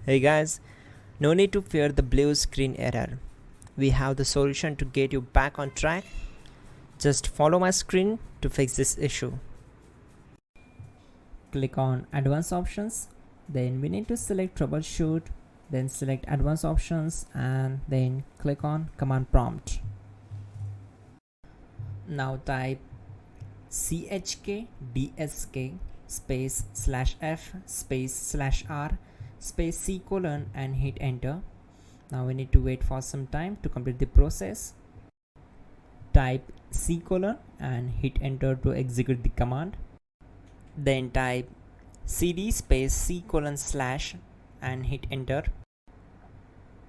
Hey guys, no need to fear the blue screen error. We have the solution to get you back on track. Just follow my screen to fix this issue. Click on Advanced Options, then we need to select Troubleshoot, then select Advanced Options and then click on Command Prompt. Now type chkdsk space /f space /r space C colon and hit enter. Now we need to wait for some time to complete the process. Type C colon and hit enter to execute the command. Then type cd space C colon / and hit enter.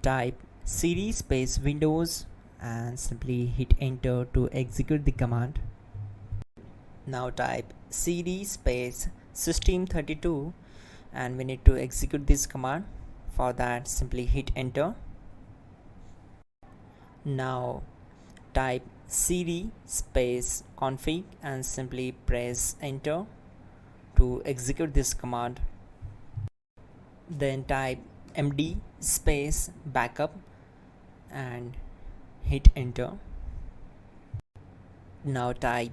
Type cd space Windows and simply hit enter to execute the command. Now type cd space system32 and we need to execute this command. For that, simply hit enter. Now type cd space config and simply press enter to execute this command. Then type md space backup and hit enter. Now type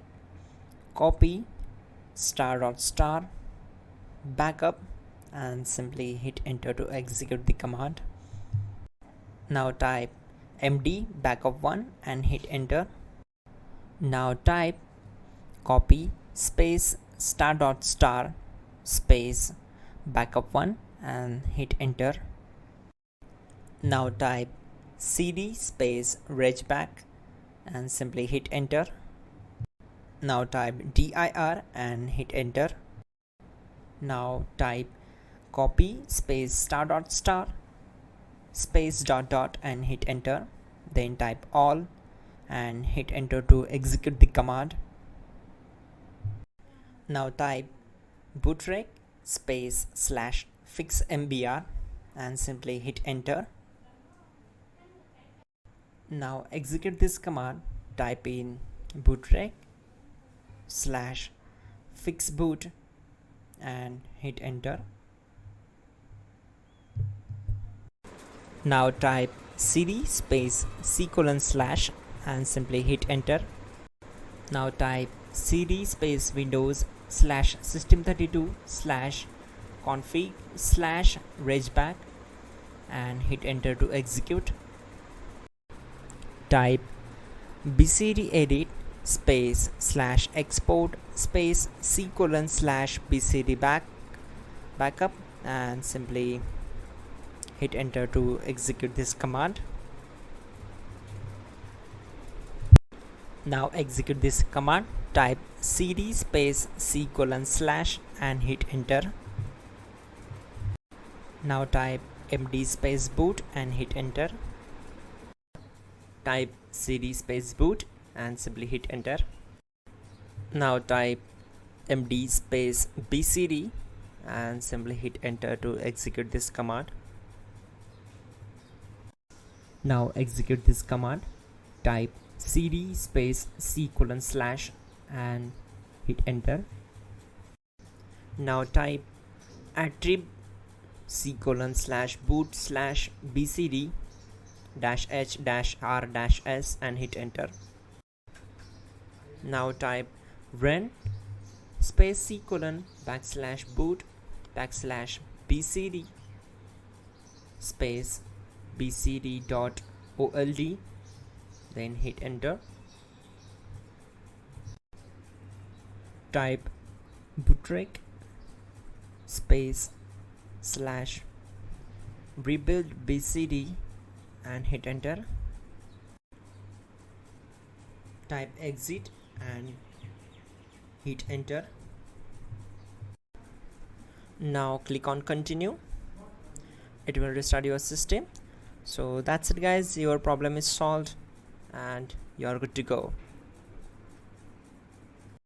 copy ** backup and simply hit enter to execute the command. Now type md backup1 and hit enter. Now type copy space ** space backup1 and hit enter. Now type cd space regback and simply hit enter. Now type dir and hit enter. Now type copy space ** space ... and hit enter. Then type all and hit enter to execute the command. Now type bootrec space /fixmbr and simply hit enter. Now execute this command. Type in bootrec /fixboot and hit enter. Now type cd space C colon / and simply hit enter. Now type cd space Windows /system32 /config /regback and hit enter to execute. Type bcd edit space /export space C colon /bcd backup and simply hit enter to execute this command. Now execute this command. Type cd space C colon / and hit enter. Now type md space boot and hit enter. Type cd space boot and simply hit enter. Now type md space bcd and simply hit enter to execute this command. Now execute this command. Type cd space C colon / and hit enter. Now type attrib C colon /boot /bcd -h -r -s and hit enter. Now type run space C colon /boot /bcd space bcd.old then hit enter. Type bootrec space /rebuild bcd and hit enter. Type exit and hit enter. Now click on continue. It will restart your system. So that's it guys, your problem is solved and you're good to go.